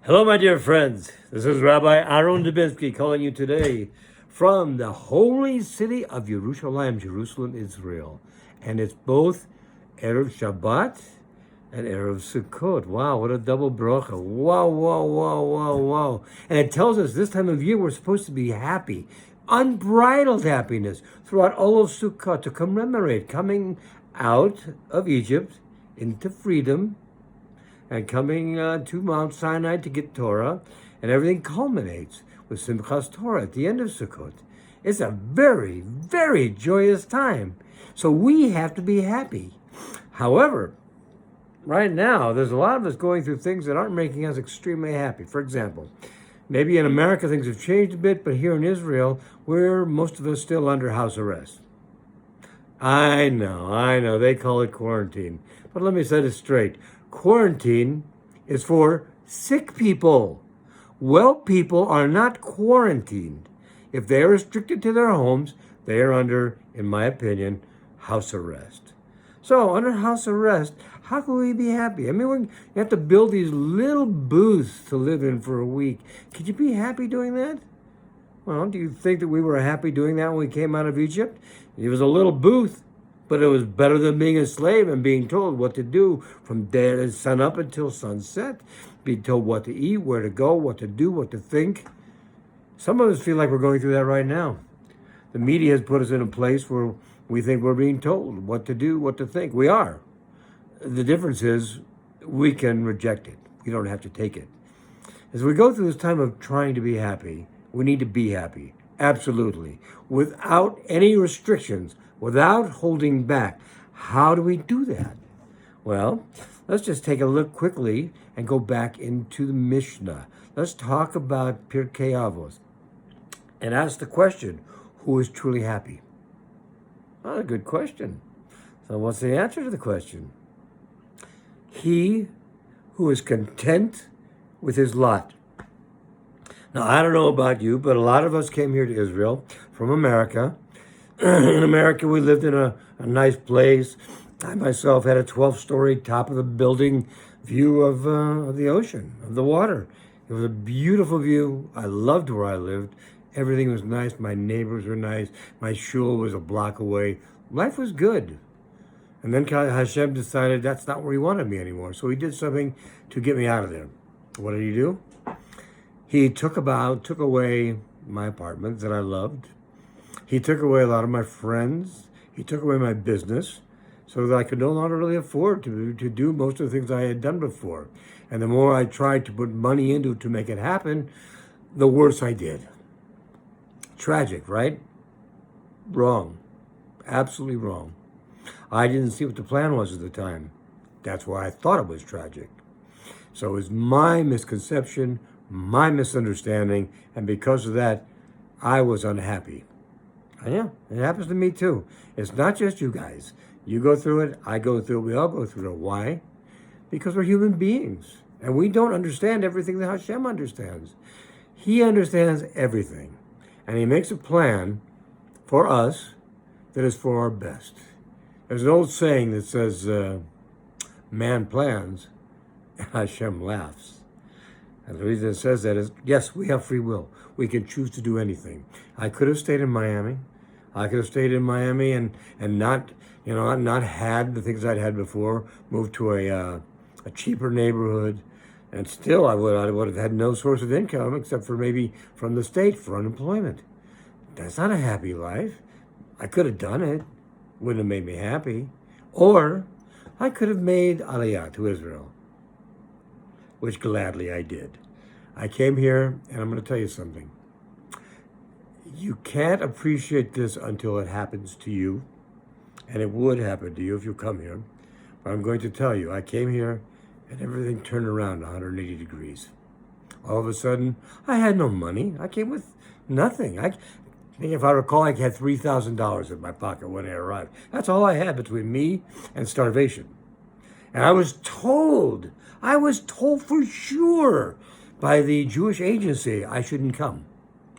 Hello, my dear friends. This is Rabbi Aharon Dobinsky calling you today from the holy city of Jerusalem, Israel. And it's both Erev Shabbat and Erev Sukkot. Wow, what a double bracha. Wow, wow, wow, wow, wow. And it tells us this time of year we're supposed to be happy, unbridled happiness throughout all of Sukkot to commemorate coming out of Egypt into freedom and coming to Mount Sinai to get Torah, and everything culminates with Simchas Torah at the end of Sukkot. It's a very, very joyous time. So we have to be happy. However, right now, there's a lot of us going through things that aren't making us extremely happy. For example, maybe in America things have changed a bit, but here in Israel, we're most of us still under house arrest. I know, they call it quarantine. But let me set it straight. Quarantine is for sick people. Well people are not quarantined. If they are restricted to their homes, they are under, in my opinion, house arrest. So under house arrest, how can we be happy? I mean, you have to build these little booths to live in for a week. Could you be happy doing that? Well, do you think that we were happy doing that when we came out of Egypt? It was a little booth, but it was better than being a slave and being told what to do from sun up until sunset, being told what to eat, where to go, what to do, what to think. Some of us feel like we're going through that right now. The media has put us in a place where we think we're being told what to do, what to think. We are. The difference is we can reject it. We don't have to take it. As we go through this time of trying to be happy, we need to be happy, absolutely, without any restrictions, without holding back. How do we do that? Well, let's just take a look quickly and go back into the Mishnah. Let's talk about Pirkei Avos and ask the question, who is truly happy? Well, a good question. So what's the answer to the question? He who is content with his lot. Now, I don't know about you, but a lot of us came here to Israel from America. In America, we lived in a nice place. I myself had a 12-story top of the building view of the ocean, of the water. It was a beautiful view. I loved where I lived. Everything was nice. My neighbors were nice. My shul was a block away. Life was good. And then Hashem decided that's not where he wanted me anymore. So he did something to get me out of there. What did he do? He took away my apartment that I loved. He took away a lot of my friends. He took away my business so that I could no longer really afford to do most of the things I had done before. And the more I tried to put money into to make it happen, the worse I did. Tragic, right? Wrong. Absolutely wrong. I didn't see what the plan was at the time. That's why I thought it was tragic. So it was my misconception, my misunderstanding, and because of that, I was unhappy. Yeah, it happens to me too. It's not just you guys. You go through it, I go through it, we all go through it. Why? Because we're human beings, and we don't understand everything that Hashem understands. He understands everything, and he makes a plan for us that is for our best. There's an old saying that says, man plans, and Hashem laughs. And the reason it says that is, yes, we have free will. We can choose to do anything. I could have stayed in Miami. I could have stayed in Miami and not had the things I'd had before, moved to a cheaper neighborhood, and still I would have had no source of income except for maybe from the state for unemployment. That's not a happy life. I could have done it. Wouldn't have made me happy. Or I could have made Aliyah to Israel, which gladly I did. I came here, and I'm going to tell you something. You can't appreciate this until it happens to you, and it would happen to you if you come here. But I'm going to tell you, I came here, and everything turned around 180 degrees. All of a sudden, I had no money. I came with nothing. I think if I recall, I had $3,000 in my pocket when I arrived. That's all I had between me and starvation. And I was told for sure by the Jewish agency I shouldn't come.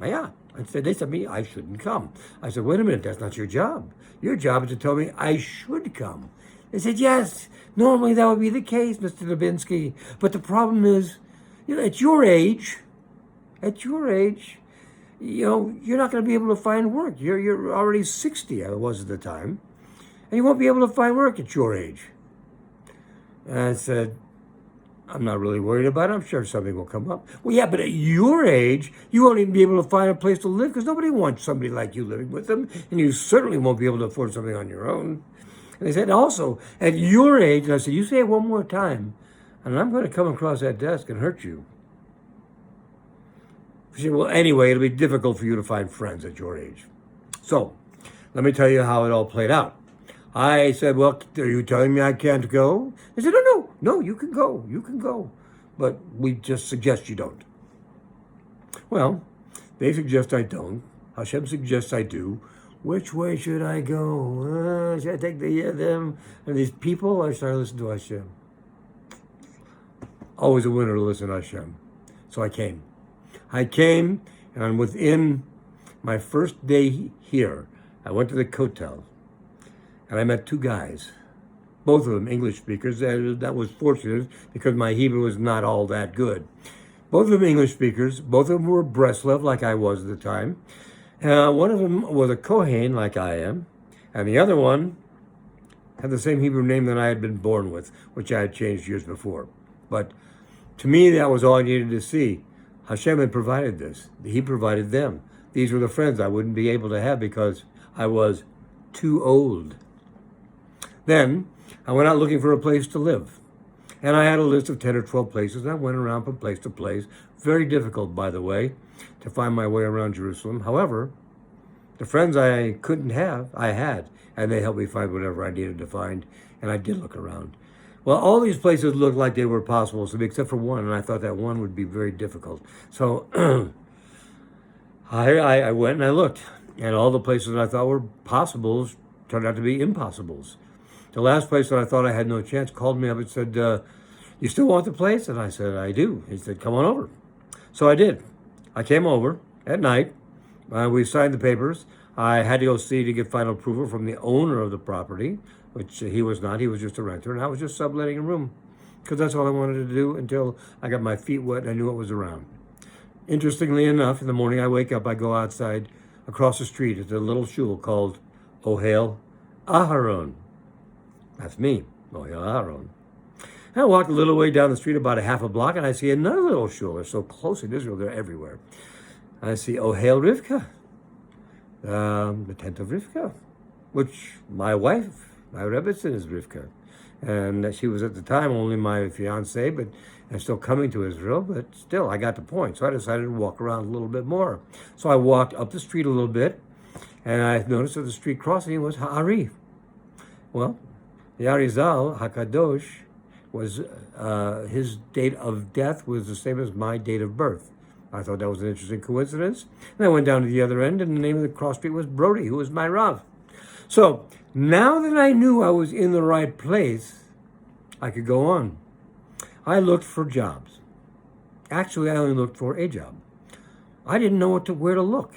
Yeah, they said to me, I shouldn't come. I said, wait a minute, that's not your job. Your job is to tell me I should come. They said, yes, normally that would be the case, Mr. Dobinsky. But the problem is, At your age, you're not going to be able to find work. You're already 60, I was at the time, and you won't be able to find work at your age. And I said, I'm not really worried about it. I'm sure something will come up. Well, yeah, but at your age, you won't even be able to find a place to live because nobody wants somebody like you living with them, and you certainly won't be able to afford something on your own. And they said, also, at your age, and I said, you say it one more time, and I'm going to come across that desk and hurt you. She said, well, anyway, it'll be difficult for you to find friends at your age. So, let me tell you how it all played out. I said, well, are you telling me I can't go? They said, no, you can go. But we just suggest you don't. Well, they suggest I don't. Hashem suggests I do. Which way should I go? Should I take them and these people, or should I listen to Hashem? Always a winner to listen to Hashem. So I came, and within my first day here, I went to the hotel, and I met two guys, both of them English speakers. That was fortunate because my Hebrew was not all that good. Both of them English speakers. Both of them were Breslev, like I was at the time. One of them was a Kohen, like I am, and the other one had the same Hebrew name that I had been born with, which I had changed years before. But to me, that was all I needed to see. Hashem had provided this. He provided them. These were the friends I wouldn't be able to have because I was too old. Then I went out looking for a place to live. And I had a list of 10 or 12 places. I went around from place to place. Very difficult, by the way, to find my way around Jerusalem. However, the friends I couldn't have, I had. And they helped me find whatever I needed to find. And I did look around. Well, all these places looked like they were possible to me, except for one. And I thought that one would be very difficult. So I went and I looked. And all the places that I thought were possibles turned out to be impossibles. The last place that I thought I had no chance called me up and said, you still want the place? And I said, I do. He said, come on over. So I did. I came over at night. We signed the papers. I had to go see to get final approval from the owner of the property, which he was not. He was just a renter. And I was just subletting a room because that's all I wanted to do until I got my feet wet and I knew what was around. Interestingly enough, in the morning I wake up, I go outside across the street. It's a little shul called Ohel Aharon. That's me, Ohel Aharon. And I walk a little way down the street, about a half a block, and I see another little shul. They're so close in Israel, they're everywhere. I see Ohel Rivka, the tent of Rivka, which my wife, my Rebbetzin, is Rivka. And she was at the time only my fiance, but I'm still coming to Israel, but still, I got the point. So I decided to walk around a little bit more. So I walked up the street a little bit, and I noticed that the street crossing was Ha'ari. Well, the Arizal, HaKadosh, was his date of death was the same as my date of birth. I thought that was an interesting coincidence. And I went down to the other end, and the name of the cross street was Brody, who was my Rav. So now that I knew I was in the right place, I could go on. I looked for jobs. Actually, I only looked for a job. I didn't know where to look.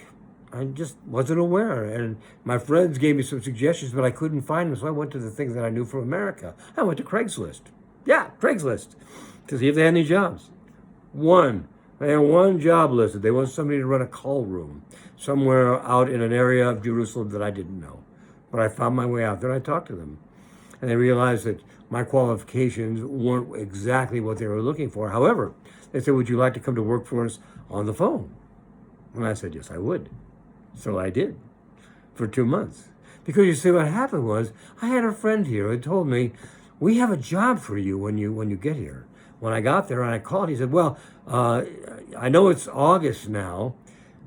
I just wasn't aware. And my friends gave me some suggestions, but I couldn't find them. So I went to the things that I knew from America. I went to Craigslist. Yeah, Craigslist. To see if they had any jobs. They had one job listed. They wanted somebody to run a call room somewhere out in an area of Jerusalem that I didn't know. But I found my way out there and I talked to them. And they realized that my qualifications weren't exactly what they were looking for. However, they said, would you like to come to work for us on the phone? And I said, yes, I would. So I did for 2 months. Because you see, what happened was, I had a friend here who told me, we have a job for you when you get here. When I got there and I called, he said, well, I know it's August now,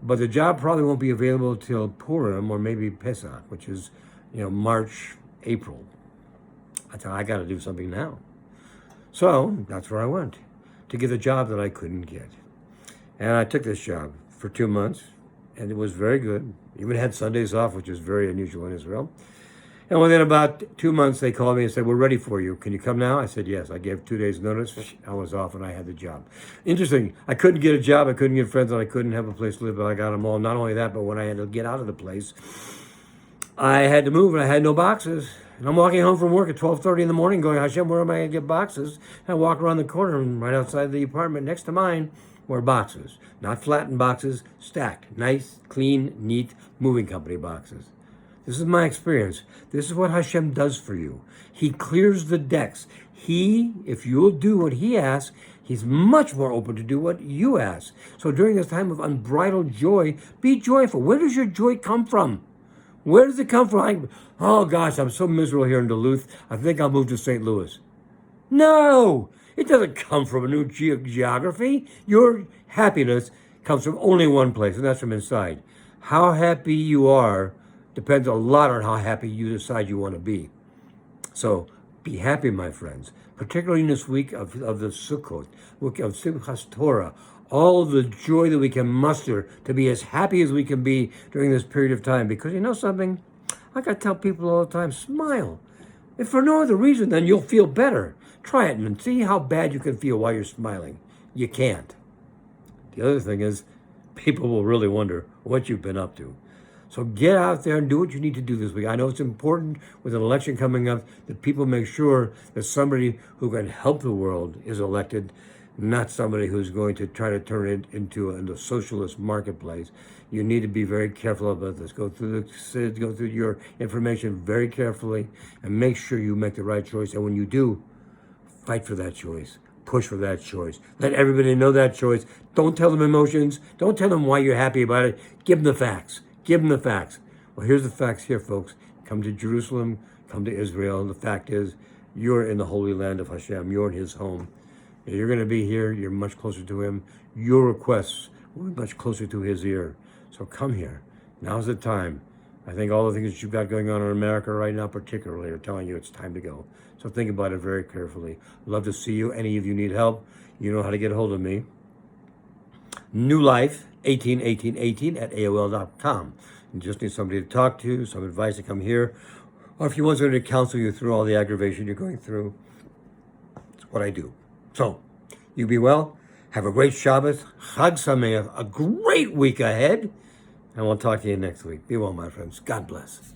but the job probably won't be available till Purim or maybe Pesach, which is, March, April. I thought, I got to do something now. So that's where I went to get a job that I couldn't get. And I took this job for 2 months, and it was very good. Even had Sundays off, which is very unusual in Israel. And within about 2 months, they called me and said, we're ready for you. Can you come now? I said, yes. I gave 2 days notice. I was off and I had the job. Interesting. I couldn't get a job. I couldn't get friends and I couldn't have a place to live, but I got them all. Not only that, but when I had to get out of the place, I had to move and I had no boxes. And I'm walking home from work at 12:30 in the morning going, Hashem, where am I going to get boxes? And I walk around the corner and right outside the apartment next to mine were boxes. Not flattened boxes, stacked. Nice, clean, neat, moving company boxes. This is my experience. This is what Hashem does for you. He clears the decks. If you'll do what he asks, he's much more open to do what you ask. So during this time of unbridled joy, be joyful. Where does your joy come from? Where does it come from? Oh gosh, I'm so miserable here in Duluth. I think I'll move to St. Louis. No, it doesn't come from a new geography. Your happiness comes from only one place, and that's from inside. How happy you are depends a lot on how happy you decide you want to be. So be happy, my friends, particularly in this week of the Sukkos, week of Simchas Torah, all the joy that we can muster to be as happy as we can be during this period of time. Because you know something? Like I tell people all the time, smile. If for no other reason, then you'll feel better. Try it and see how bad you can feel while you're smiling. You can't. The other thing is, people will really wonder what you've been up to. So get out there and do what you need to do this week. I know it's important with an election coming up that people make sure that somebody who can help the world is elected, not somebody who's going to try to turn it into a socialist marketplace. You need to be very careful about this. Go through your information very carefully and make sure you make the right choice. And when you do, fight for that choice. Push for that choice. Let everybody know that choice. Don't tell them emotions. Don't tell them why you're happy about it. Give them the facts. Give them the facts. Well, here's the facts here, folks. Come to Jerusalem. Come to Israel. The fact is, you're in the holy land of Hashem. You're in his home. You're going to be here. You're much closer to him. Your requests will be much closer to his ear. So come here. Now's the time. I think all the things that you've got going on in America right now particularly are telling you it's time to go. So think about it very carefully. Love to see you. Any of you need help, you know how to get a hold of me. New Life, 181818 at AOL.com. You just need somebody to talk to, some advice to come here. Or if you want somebody to counsel you through all the aggravation you're going through, it's what I do. So, you be well. Have a great Shabbos. Chag Sameach. A great week ahead. And we'll talk to you next week. Be well, my friends. God bless.